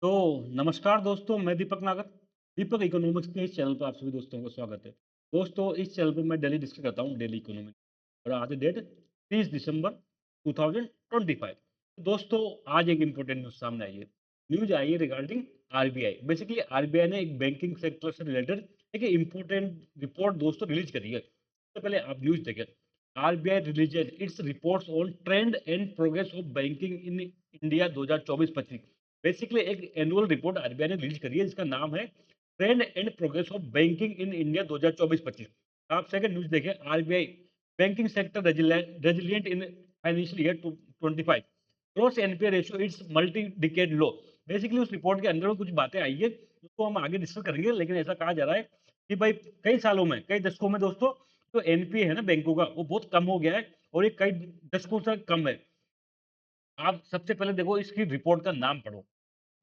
तो नमस्कार दोस्तों, मैं दीपक नागर। दीपक इकोनॉमिक्स के इस चैनल पर आप सभी दोस्तों का स्वागत है। दोस्तों, इस चैनल पे मैं डेली डिस्कस करता हूँ डेली इकोनॉमी और आज डेट 30 दिसंबर 2025। दोस्तों, आज एक इम्पोर्टेंट न्यूज़ सामने आई है। न्यूज़ आई है रिगार्डिंग आरबीआई। बेसिकली आरबीआई ने एक बैंकिंग सेक्टर से रिलेटेड एक इम्पोर्टेंट रिपोर्ट दोस्तों रिलीज करी है। सबसे पहले आप न्यूज़ देखें। RBI releases its reports on trend and progress of banking in India 2024-25। Basically एक एनुअल रिपोर्ट आरबीआई ने रिलीज करी है जिसका नाम है trend and progress of banking in India 2024-25। आप सेकंड न्यूज देखें। RBI banking sector resilient in financial year 25। Gross NPA ratio it's multi decade low. Basically उस रिपोर्ट के अंदर में कुछ बातें आई है उसको हम आगे डिस्कस करेंगे, लेकिन ऐसा कहा जा रहा है कि भाई कई सालों में, कई दशकों में दोस्तों, जो एनपीए है ना बैंकों का, वो बहुत कम हो गया है और ये कई दशकों से कम है। आप सबसे पहले देखो इसकी रिपोर्ट का नाम पढ़ो।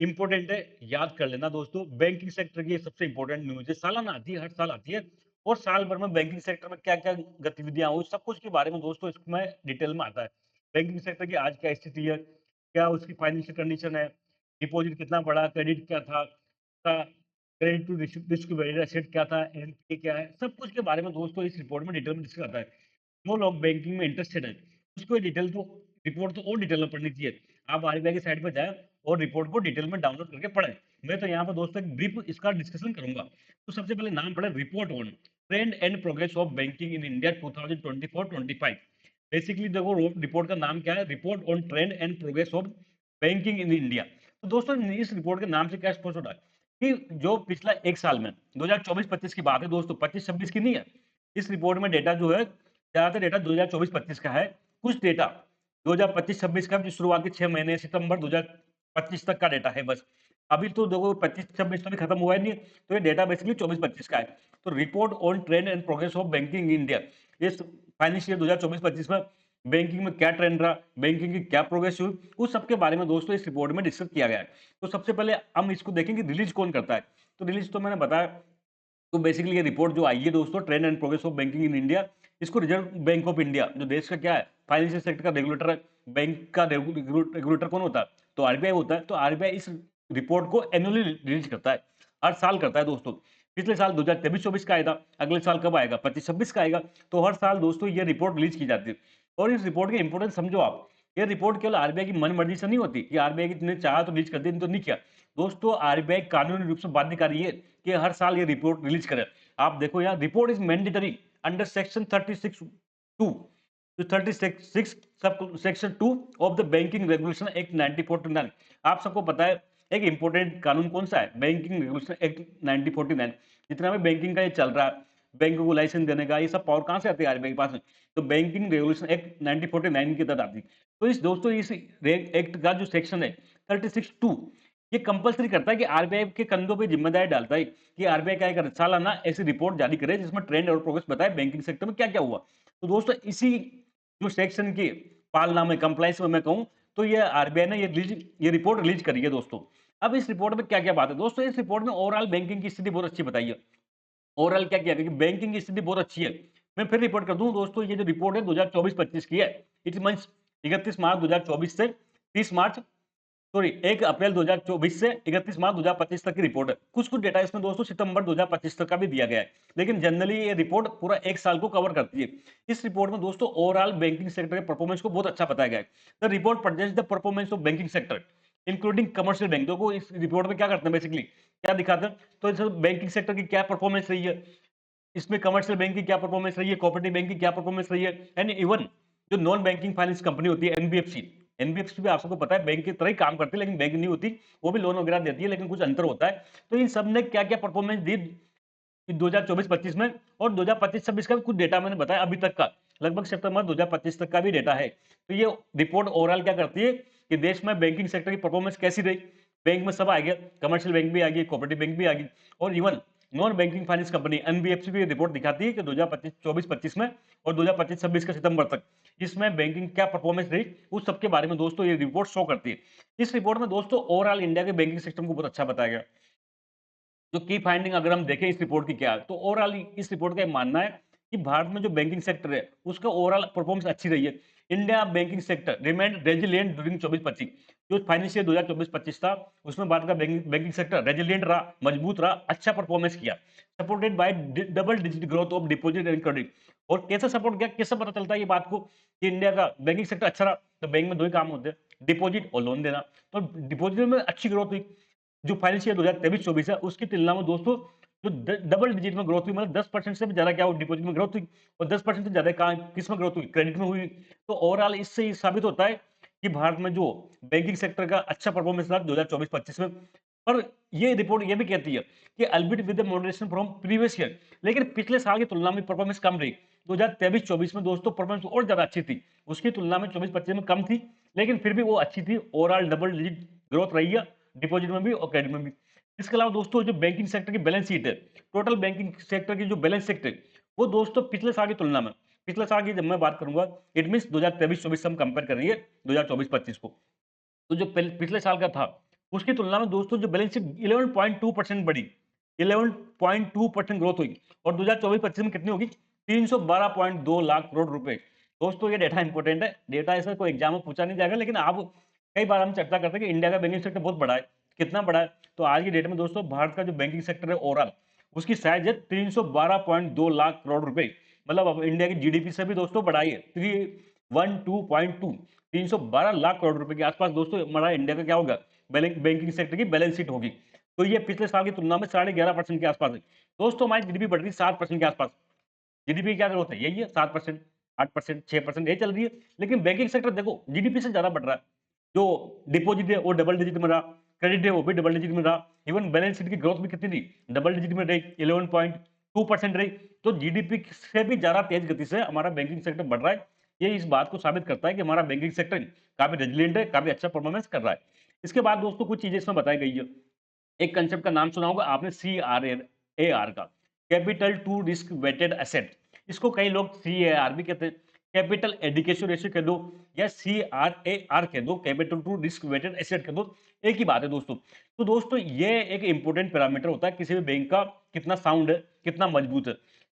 इम्पोर्टेंट है, याद कर लेना दोस्तों। बैंकिंग सेक्टर की ये सबसे इम्पोर्टेंट न्यूज़ है, सालाना आती है, हर साल आती है। और साल भर में बैंकिंग सेक्टर में क्या-क्या गतिविधियाँ हुई, सब कुछ के बारे में दोस्तों इसमें डिटेल में आता है। बैंकिंग सेक्टर की आज क्या स्थिति है, क्या उसकी फाइनेंशियल कंडीशन है, डिपॉजिट कितना बढ़ा, क्रेडिट क्या था, उसका credit to risk weighted asset क्या था, एनपीए क्या है, सब कुछ के बारे में दोस्तों इस रिपोर्ट में डिटेल में डिस्कस आता है। जो लोग बैंकिंग में इंटरेस्टेड हैं, उसको डिटेल तो रिपोर्ट तो और डिटेल में पढ़नी चाहिए। आप आरबीआई की साइट पे जाएँ और रिपोर्ट को डिटेल में डाउनलोड करके पढ़ें। मैं तो यहाँ पर दोस्तों एक ब्रीफ इसका डिस्कशन करूँगा। तो सबसे पहले नाम पढ़ें, report on trend and progress of banking in India 2024-25। Basically देखो रिपोर्ट का नाम क्या है, report on trend and progress of banking in India. तो दोस्तों इस रिपोर्ट के नाम से क्या स्पष्ट होता है कि जो पिछला 1 साल में 2024-25 की बात है दोस्तों, 25-26 की नहीं है। इस रिपोर्ट में डेटा जो है, ज़्यादातर डेटा 2024-25 का है। कुछ डेटा 2025-26 का, जो शुरुआत के 6 महीने सितंबर 2025 तक का डेटा है बस। अभी तो देखो 25-26 तो अभी खत्म हुआ ही नहीं है, तो ये डेटा बेसिकली 24-25 का है। तो report on trend and progress of banking in India, इस फाइनेंशियल 2024-25 में बैंकिंग में क्या ट्रेंड रहा, बैंकिंग की क्या प्रोग्रेस हुई, उस सब के बारे में दोस्तों इस रिपोर्ट में डिस्कस किया गया है। तो सबसे पहले हम इसको देखेंगे रिलीज कौन करता है। तो रिलीज तो मैंने बताया। तो बेसिकली ये रिपोर्ट जो आई है दोस्तों, trend and progress of banking in India, इसको रिजर्व बैंक ऑफ इंडिया, जो देश का क्या है, फाइनेंशियल सेक्टर का रेगुलेटर है। बैंक का रेगुलेटर कौन होता है? तो आरबीआई होता है। तो आरबीआई इस रिपोर्ट को एनुअली रिलीज करता है, हर साल करता है दोस्तों। पिछले साल 2023-24 का आया था, अगले साल कब आएगा? 25-26 का आएगा। तो हर साल दोस्तों ये रिपोर्ट रिलीज की जाती है। और इस रिपोर्ट की इंपोर्टेंस समझो आप। ये रिपोर्ट केवल आरबीआई की मन मर्जी से नहीं होती कि आरबीआई ने चाहा तो रिलीज कर दी, नहीं तो नहीं किया। दोस्तों आरबीआई कानूनी रूप से बाध्यकारी है कि हर साल ये रिपोर्ट रिलीज करे। आप देखो यहाँ, report is mandatory under section 36 2, जो 36 sub section 2 of the banking regulation act 1949। आप सबको पता है एक इंपॉर्टेंट कानून कौन सा है, बैंकिंग रेगुलेशन एक्ट 1949। जितना भी बैंकिंग का ये चल रहा है, बैंक को लाइसेंस देने का, ये सब पावर कहाँ से आती है? आरबीआई के पास में। तो बैंकिंग रेगुलेशन एक्ट 1949 के तहत आती है। तो इस दोस्तों इस एक्ट का जो सेक्शन है 36(2), ये कंपल्सरी करता है कि आरबीआई के कंधों पे जिम्मेदारी डालता है कि आरबीआई क्या करे, सालाना ऐसी रिपोर्ट जारी करे जिसमें ट्रेंड और प्रोग्रेस बताए बैंकिंग सेक्टर में क्या क्या हुआ। तो दोस्तों इसी जो सेक्शन की पालना में, कंप्लाइंस में मैं कहूँ, तो ये आरबीआई ने ये रिपोर्ट रिलीज करी है दोस्तों। अब इस रिपोर्ट में क्या क्या बात है दोस्तों, इस रिपोर्ट में ओवरऑल बैंकिंग की स्थिति बहुत अच्छी बताई है। ओवरऑल क्या किया गया कि बैंकिंग की स्थिति बहुत अच्छी है। मैं फिर रिपोर्ट कर दूं दोस्तों, ये जो रिपोर्ट है 2024-25 की है। इट मींस 31 मार्च 2024 से 30 मार्च, सॉरी 1 अप्रैल 2024 से 31 मार्च 2025 तक की रिपोर्ट है। कुछ-कुछ डेटा इसमें दोस्तों सितंबर 2025 तक का भी दिया गया है। लेकिन जनरली ये रिपोर्ट पूरा 1 साल को कवर करती है। इस रिपोर्ट में दोस्तों ओवरऑल बैंकिंग सेक्टर के परफॉर्मेंस को बहुत अच्छा बताया गया है। The report presents the performance of banking sector including commercial bank. देखो इस रिपोर्ट में क्या करते हैं, बेसिकली क्या दिखाते हैं, तो इस बैंकिंग सेक्टर की क्या परफॉर्मेंस रही है, इसमें कमर्शियल बैंक की क्या परफॉर्मेंस रही है, कोऑपरेटिव बैंक की क्या परफॉर्मेंस रही है, एंड इवन जो नॉन बैंकिंग फाइनेंस कंपनी होती है एनबीएफसी। एनबीएफसी भी आप सबको पता है बैंक की तरह ही काम करती है, लेकिन बैंक नहीं होती, वो भी लोन वगैरह देती है, लेकिन कुछ अंतर होता है। तो इन सब ने क्या क्या परफॉर्मेंस दी 2024-25 में, और 2025-26 का भी कुछ डेटा मैंने बताया अभी तक का, लगभग सितंबर 2025 तक का भी डेटा है। तो ये रिपोर्ट ओवरऑल क्या करती है कि देश में बैंकिंग सेक्टर की परफॉर्मेंस कैसी रही। बैंक में सब आ गया, कमर्शियल बैंक भी आ गई, कोऑपरेटिव बैंक भी आ गई, और even non banking finance company NBFC भी रिपोर्ट दिखाती है कि 2024-25 में और 2025-26 का सितंबर तक इसमें बैंकिंग क्या परफॉर्मेंस रही, उस सब के बारे में दोस्तों ये रिपोर्ट शो करती है। इस रिपोर्ट में दोस्तों ओवरऑल इंडिया के बैंकिंग सिस्टम को बहुत अच्छा बताया गया। जो की फाइंडिंग अगर हम देखें इस रिपोर्ट की क्या है, तो ओवरऑल इस रिपोर्ट का ये मानना है कि भारत में जो बैंकिंग सेक्टर है उसका ओवरऑल परफॉर्मेंस अच्छी रही है। India banking sector remain resilient during 24-25। जो फाइनेंशियल 2024-25 था उसमें भारत का बैंकिंग सेक्टर रेजिलिएंट रहा, मजबूत रहा, अच्छा परफॉर्मेंस किया, supported by double digit growth of deposit and credit. और कैसे सपोर्ट किया, कैसे पता चलता है ये बात को कि इंडिया का बैंकिंग सेक्टर अच्छा रहा? तो बैंक में दो ही काम होते हैं, डिपॉजिट और लोन देना। तो डिपॉजिट में अच्छी ग्रोथ हुई, जो फाइनेंशियल 2023-24 है उसकी तुलना में दोस्तों जो डबल डिजिट में ग्रोथ हुई, मतलब 10% से भी ज्यादा क्या हुई, डिपॉजिट में ग्रोथ हुई। और 10% से ज्यादा कहाँ किस में ग्रोथ हुई, क्रेडिट में हुई। तो ओवरऑल इससे ये साबित होता है कि भारत में जो बैंकिंग सेक्टर का अच्छा परफॉर्मेंस रहा 2024-25 में। पर ये रिपोर्ट ये भी कहती है कि albeit with moderation from previous year, लेकिन पिछले साल की तुलना में परफॉर्मेंस कम रही। 2023-24 में दोस्तों परफॉर्मेंस और ज्यादा अच्छी थी, उसकी तुलना में 24-25 में कम थी, लेकिन फिर भी वो अच्छी थी। ओवरऑल डबल डिजिट ग्रोथ रही है, डिपॉजिट में भी और क्रेडिट में भी। इसके अलावा दोस्तों जो बैंकिंग सेक्टर की बैलेंस शीट है, टोटल बैंकिंग सेक्टर की जो बैलेंस शीट है, वो दोस्तों पिछले साल की तुलना में, पिछले साल की जब मैं बात करूंगा, इट मीन 2023-24 से हम कंपेयर कर रही है 2024-25 को। तो जो पिछले साल का था उसकी तुलना में दोस्तों जो बैलेंस शीट 11.2% बढ़ी, 11.2% ग्रोथ हुई। और 2024-25 में कितनी होगी, 312.2 लाख करोड़ रुपए। दोस्तों ये डेटा इंपॉर्टेंट है, डेटा ऐसा कोई एग्जाम में पूछा नहीं जाएगा, लेकिन आप कई बार हम चर्चा करते हैं कि इंडिया का बैंकिंग सेक्टर बहुत बड़ा है, कितना बड़ा है। तो आज की डेट में दोस्तों भारत का जो बैंकिंग सेक्टर है ओवरऑल, उसकी साइज है 312.2 लाख करोड़ रुपए। मतलब अब इंडिया की जीडीपी से भी दोस्तों बढ़ाई है, 312.2, 312 लाख करोड़ रुपए के आसपास दोस्तों हमारा इंडिया का क्या होगा, बैंकिंग सेक्टर की बैलेंस शीट होगी। तो ये पिछले साल की तुलना में 11.5% के आसपास है। दोस्तों हमारी जीडीपी बढ़ रही है 7% के आसपास। जीडीपी क्या ग्रोथ है, यही है 7%, 8%, 6% ये चल रही है। लेकिन बैंकिंग सेक्टर देखो जीडीपी से ज्यादा बढ़ रहा है। जो डिपॉजिट है वो डबल डिजिट में रहा, क्रेडिट है वो भी डबल डिजिट में रहा, इवन बैलेंस शीट की ग्रोथ भी कितनी थी, डबल डिजिट में रही, 11.2% रही। तो जीडीपी से भी ज्यादा तेज गति से हमारा बैंकिंग सेक्टर बढ़ रहा है। ये इस बात को साबित करता है कि हमारा बैंकिंग सेक्टर काफी रेजिलिएंट है, काफी अच्छा परफॉर्मेंस कर रहा है। इसके बाद दोस्तों कुछ चीजें इसमें बताई गई है। एक कंसेप्ट का नाम सुना होगा आपने, CRAR का, capital to risk weighted asset. इसको कई लोग CAR भी कहते हैं, कैपिटल एडिकेशन रेशियो कह दो, या CRAR कह दो, capital to risk weighted asset कह दो, एक ही बात है दोस्तों। तो दोस्तों ये एक इंपॉर्टेंट पैरामीटर होता है किसी भी बैंक का, कितना साउंड है, कितना मजबूत है।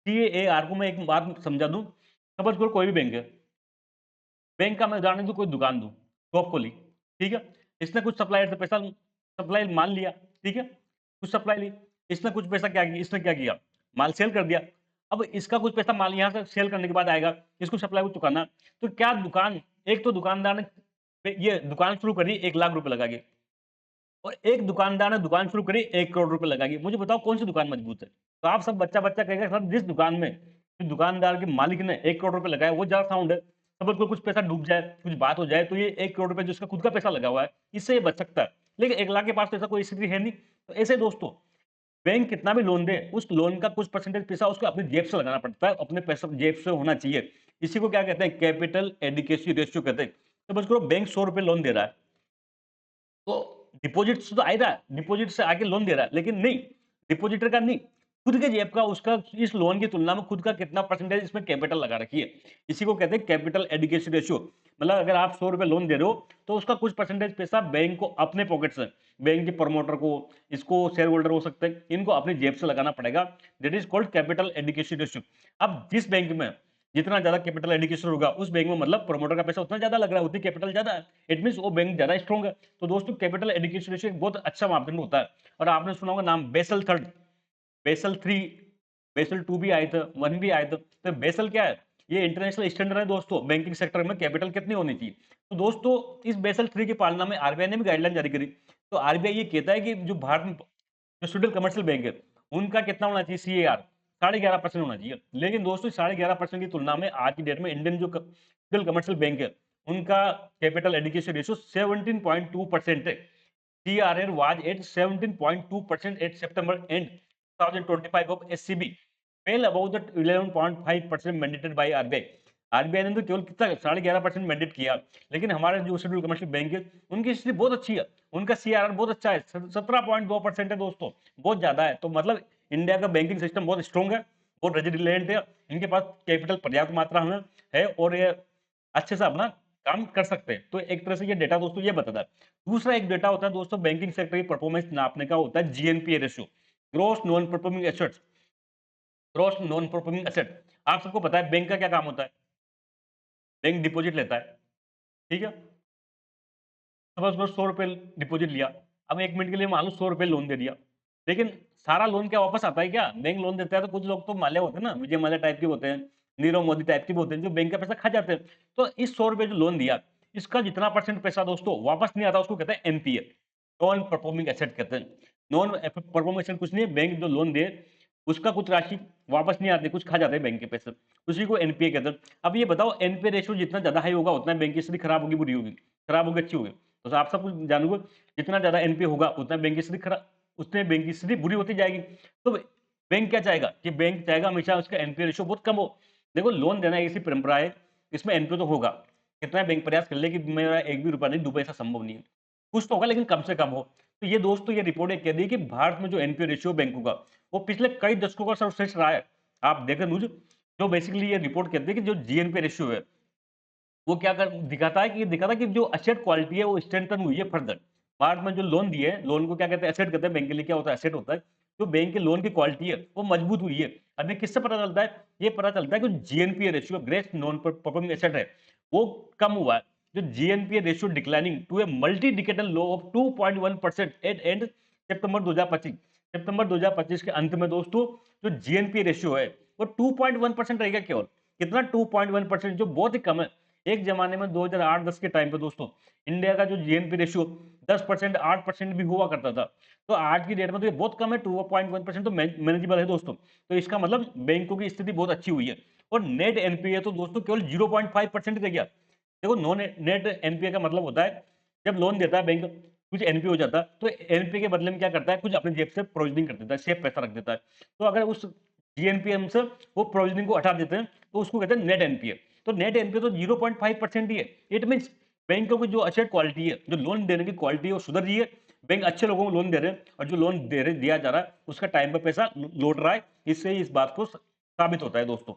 CAR को मैं एक बात समझा दूं, सपोज करो कोई भी बैंक है, बैंक का मैं उदाहरण दूं, कोई दुकान दूं, शॉप खोली, ठीक है, इसने कुछ सप्लायर से पैसा सप्लाई मान लिया, ठीक है, कुछ सप्लाई ली, इसने कुछ पैसा क्या किया, इसने क्या किया, माल सेल कर दिया। अब इसका कुछ पैसा माल यहाँ से सेल करने के बाद आएगा, इसको सप्लाई को चुकाना। तो क्या दुकान, एक तो दुकानदार ने ये दुकान शुरू करी 1 लाख रुपए लगा के, और एक दुकानदार ने दुकान शुरू करी 1 करोड़ रुपए लगा के, मुझे बताओ कौन सी दुकान मजबूत है? तो आप सब बच्चा बच्चा कहेगा सर जिस दुकान में जिस दुकानदार के मालिक ने 1 करोड़ रुपए लगाया वो ज्यादा साउंड है। सपोज कोई कुछ पैसा डूब जाए, कुछ बात हो जाए, तो ये 1 करोड़ रुपए जो उसका खुद का पैसा लगा हुआ है, इससे ये बच सकता है। लेकिन 1 लाख के पास तो ऐसा कोई स्थिति है नहीं। तो ऐसे दोस्तों बैंक कितना भी लोन दे, उस लोन का कुछ परसेंटेज पैसा उसको अपनी जेब से लगाना पड़ता है, अपने पैसा जेब से होना चाहिए। इसी को क्या कहते हैं, कैपिटल एडिकेसी रेशियो कहते हैं। सपोज करो बैंक 100 रुपए लोन दे रहा है, तो डिपॉजिट से तो आ ही रहा है, डिपॉजिट से आके लोन दे रहा है, लेकिन नहीं, डिपॉजिटर का नहीं, खुद के जेब का, उसका इस लोन की तुलना में खुद का कितना परसेंटेज इसमें कैपिटल लगा रखी है। इसी को कहते हैं कैपिटल एडिकेशन रेशियो। मतलब अगर आप 100 रुपए लोन दे रहे हो तो उसका कुछ परसेंटेज पैसा बैंक को अपने पॉकेट से, बैंक के प्रमोटर को, इसको शेयर होल्डर हो सकते हैं, इनको अपनी जेब से लगाना पड़ेगा। That is called capital एडिकेशन ratio. अब जिस बैंक में जितना ज्यादा कैपिटल एडिकेशन होगा उस बैंक में मतलब प्रमोटर का पैसा उतना ज्यादा लग रहा है, उतनी कैपिटल ज्यादा है, इट मीन वो बैंक ज्यादा स्ट्रॉन्ग है। तो दोस्तों कैपिटल एडिकेशन रेशियो एक बहुत अच्छा मापदंड होता है। और आपने सुना होगा नाम Basel third, Basel three, Basel two भी आए थे, वन भी आए थे। तो बेसल क्या है, ये इंटरनेशनल स्टैंडर्ड है दोस्तों, बैंकिंग सेक्टर में कैपिटल कितनी होनी चाहिए। तो दोस्तों इस बेसल थ्री की पालना में आरबीआई ने भी गाइडलाइन जारी करी। तो आरबीआई ये कहता है कि जो भारत में जो शेड्यूल कमर्शियल बैंक है उनका कितना होना चाहिए, CAR 11.5% होना चाहिए। लेकिन दोस्तों 11.5% की तुलना में आज की डेट में इंडियन जो शेड्यूल कमर्शियल बैंक है उनका कैपिटल एडिकेशन रेशियो 17.2% है। CRR was at 17.2% at September end 2025 of SCB, well above the 11.5% mandated by RBI। RBI ने तो केवल कितना 11.5% मैंडेट किया, लेकिन हमारे जो शेड्यूल कमर्शियल बैंक है उनकी स्थिति बहुत अच्छी है, उनका CRR बहुत अच्छा है, 17.2% है दोस्तों, बहुत ज्यादा है। तो मतलब इंडिया का बैंकिंग सिस्टम बहुत स्ट्रॉन्ग है, बहुत रेजिलिएंट है, इनके पास कैपिटल पर्याप्त मात्रा में है और ये अच्छे से अपना काम कर सकते हैं। तो एक तरह से ये डेटा दोस्तों ये बताता है। दूसरा एक डेटा होता है दोस्तों बैंकिंग सेक्टर की परफॉर्मेंस नापने का, होता है GNPA ratio, gross non performing assets. Gross non performing asset, आप सबको पता है बैंक का क्या काम होता है, बैंक डिपॉजिट लेता है, ठीक है? सपोज़ करो 100 रुपए डिपॉजिट लिया, अब 1 मिनट के लिए मान लो 100 रुपए लोन दे दिया, लेकिन सारा लोन क्या वापस आता है क्या? बैंक लोन देता है तो कुछ लोग तो माल्या होते हैं ना, विजय माल्या टाइप के होते हैं, नीरव मोदी टाइप के भी होते हैं, जो बैंक का पैसा खा जाते हैं। तो इस 100 रुपए जो लोन दिया, इसका जितना परसेंट पैसा दोस्तों वापस नहीं आता, उसको कहते हैं एनपीए, नॉन परफॉर्मिंग एसेट कहते हैं। नॉन परफॉर्मिंग एसेट कुछ नहीं है, बैंक जो लोन दे, उसका कुछ राशि वापस नहीं आती, कुछ खा जाते हैं बैंक के पैसे, उसी को एनपीए कहते हैं। अब ये बताओ, एनपीए रेशियो जितना ज़्यादा हाई होगा, उतना बैंक की स्थिति खराब होगी, बुरी होगी? खराब होगी, अच्छी होगी? तो आप सब कुछ जानोगे, जितना ज़्यादा एनपीए होगा, उतना बैंक की स्थिति उतने बैंक की स्थिति बुरी होती जाएगी। तो बैंक क्या चाहेगा कि बैंक चाहेगा हमेशा उसका एनपीए रेशियो बहुत कम हो। देखो, लोन देना ऐसी परंपरा है, इसमें एनपीए तो होगा। कितना बैंक प्रयास कर ले कि मेरा एक भी रुपया नहीं डूबे, ऐसा संभव नहीं है। कुछ तो होगा, लेकिन कम से कम हो। तो ये दोस्तों, ये रिपोर्ट ये कह रही है कि भारत में जो एनपीए रेशियो बैंकों का, वो पिछले कई दशकों का सर्वश्रेष्ठ रहा है। आप देखें न्यूज़, जो बेसिकली ये रिपोर्ट कहती है कि जो जीएनपी रेशियो है, वो क्या कर दिखाता है कि ये दिखाता है कि जो एसेट क्वालिटी है वो स्ट्रेंथन हुई है फर्दर। भारत में जो लोन दिए हैं, लोन को क्या कहते हैं? एसेट कहते हैं। बैंक के लिए क्या होता है? एसेट होता है। जो बैंक के लोन की क्वालिटी है वो मजबूत हुई है। अब ये किससे पता चलता है? ये पता चलता है कि GNPA ratio, gross non performing asset है, वो कम हुआ है। जो GNPA ratio declining to a multi decadal low of 2.1% at end September 2025। सितंबर 2025 के अंत में दोस्तों, जो जीएनपीए रेशियो है वो 2.1% रहेगा केवल। कितना? 2.1%, जो बहुत ही कम है। एक जमाने में 2008-10 के टाइम पे दोस्तों, इंडिया का जो जीएनपी रेशियो 10%, 8% भी हुआ करता था। तो आज की डेट में तो ये बहुत कम है, 2.1% तो मैनेजेबल है दोस्तों। तो इसका मतलब बैंकों की स्थिति बहुत अच्छी हुई है। और नेट एनपीए तो दोस्तों केवल 0.5% रह गया। देखो, नॉन नेट एनपीए का मतलब होता है, जब लोन देता है बैंक, कुछ एनपीए हो जाता है, तो एनपीए के बदले में क्या करता है? कुछ अपनी जेब से प्रोविजनिंग कर देता है, सेफ पैसा रख देता है। तो अगर उस जीएनपीएम से वो प्रोविजनिंग को हटा देते हैं, तो उसको कहते हैं नेट एनपीए। तो नेट एनपीए तो 0.5% ही है। इट मीन्स बैंकों की जो एसेट क्वालिटी है, जो लोन देने की क्वालिटी है, वो सुधर रही है। बैंक अच्छे लोगों को लोन दे रहे हैं, और जो लोन दिया जा रहा है, उसका टाइम पर पैसा लौट रहा है। इससे इस बात को साबित होता है दोस्तों।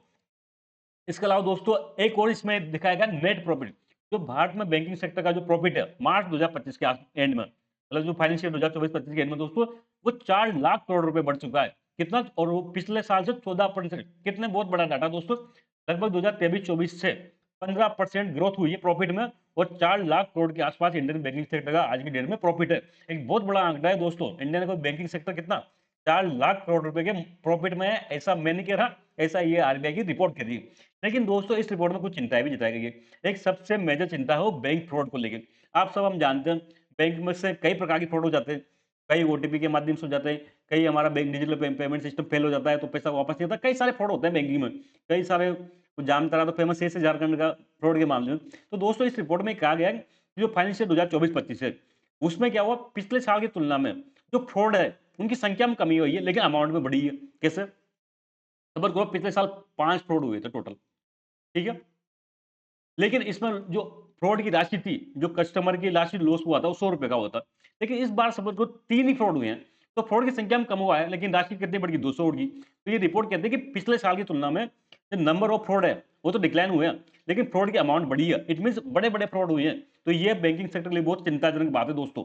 इसके अलावा दोस्तों, एक और इसमें दिखाया गया नेट प्रॉफिट। जो भारत में बैंकिंग सेक्टर का जो प्रॉफिट है मार्च 2025 के एंड में, मतलब जो फाइनेंशियल 2024-25 के एंड में दोस्तों, वो 4 लाख करोड़ रुपए बढ़ चुका है। कितना? और वो पिछले साल से 14%। कितने? बहुत बड़ा डाटा दोस्तों। लगभग 2023-24 से 15% ग्रोथ हुई है प्रॉफिट में, और 4 लाख करोड़ के आसपास इंडियन बैंकिंग सेक्टर का आज की डेट में प्रॉफिट है। एक बहुत बड़ा आंकड़ा है दोस्तों। इंडियन को बैंकिंग सेक्टर कितना 4 लाख करोड़ रुपए के प्रॉफिट में है, ऐसा मैं नहीं कह रहा, ऐसा ये आरबीआई की रिपोर्ट कह रही है। लेकिन दोस्तों, इस रिपोर्ट में कुछ चिंताएं भी जताई गई है। एक सबसे मेजर चिंता है वो बैंक फ्रॉड को लेकर। आप सब हम जानते हैं, बैंक में से कई प्रकार की फ्रॉड हो जाते हैं। कई ओटीपी के माध्यम से हो जाते हैं, कई हमारा bank digital payment system fail हो जाता है, तो पैसा वापस नहीं आता। कई सारे फ्रॉड होते हैं बैंकिंग में। कई सारे जानता रहा तो फेमस है झारखंड का फ्रॉड के मामले में। तो दोस्तों, इस रिपोर्ट में कहा गया है कि जो फाइनेंशियल 2024-25 है, उसमें क्या हुआ, पिछले साल की तुलना में जो फ्रॉड है उनकी संख्या में कमी हुई है, लेकिन अमाउंट में बढ़ी है। कैसे? खबर करो, पिछले साल 5 फ्रॉड हुए थे टोटल, ठीक है? लेकिन इसमें जो फ्रॉड की राशि थी, जो कस्टमर की राशि लॉस हुआ था, वो 100 रुपए का हुआ था। लेकिन इस बार समझ लो 3 ही फ्रॉड हुए हैं। तो फ्रॉड की संख्या में कम हुआ है, लेकिन राशि कितनी बढ़ गई? 200 उड़ गई। तो ये रिपोर्ट कहती है कि पिछले साल की तुलना में जो नंबर ऑफ फ्रॉड है, वो तो डिक्लाइन हुए हैं, लेकिन फ्रॉड की अमाउंट बढ़ी है। इट मीन्स बड़े-बड़े फ्रॉड हुए हैं। तो ये बैंकिंग सेक्टर के लिए बहुत चिंताजनक बात है दोस्तों।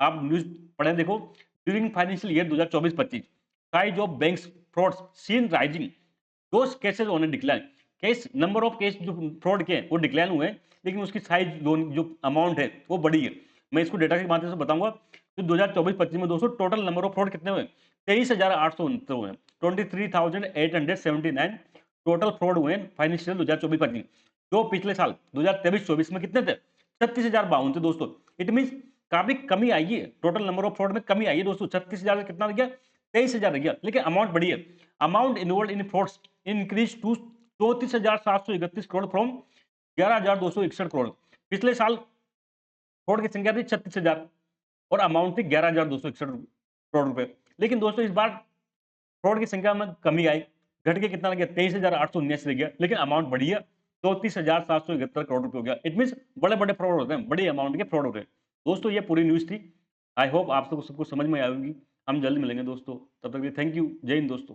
आप न्यूज़ पढ़ें, देखो, during financial year 2024-25 size of banks frauds seen rising, those cases on a decline. Case, number of case जो फ्रॉड के हैं वो डिक्लाइन हुए हैं, लेकिन उसकी साइज लोन जो अमाउंट है वो बढ़ी है। मैं इसको डेटा के माध्यम से बताऊंगा। तो 2024-25 में दोस्तों टोटल नंबर ऑफ फ्रॉड कितने हुए? 23,869 हुए हैं। 23,879 टोटल फ्रॉड हुए हैं फाइनेंशियल 2024-25। जो पिछले साल 2023-24 में कितने थे? 36,052 थे दोस्तों। इट मीन काफी कमी आई है, टोटल नंबर ऑफ फ्रॉड में कमी आई है दोस्तों। 36,000 से कितना रह गया? 23,000 रह गया, लेकिन अमाउंट बढ़ी है। Amount involved in frauds increase to 34,731 crore from 11,261 crore. पिछले साल फ्रॉड की संख्या थी 36,000, और अमाउंट थी 11,261 करोड़ रुपए। लेकिन दोस्तों, इस बार फ्रॉड की संख्या में कमी आई, घट के कितना लग गया? 23,879 रह गया, लेकिन अमाउंट बढ़ी है, 34,771 करोड़ रुपए हो गया। इट मीन बड़े बड़े फ्रॉड होते हैं, बड़ी अमाउंट के फ्रॉड होते हैं दोस्तों। ये पूरी न्यूज थी। आई होप आप सबको समझ में आएगी। हम जल्दी मिलेंगे दोस्तों, तब तक थैंक यू। जय हिंद दोस्तों।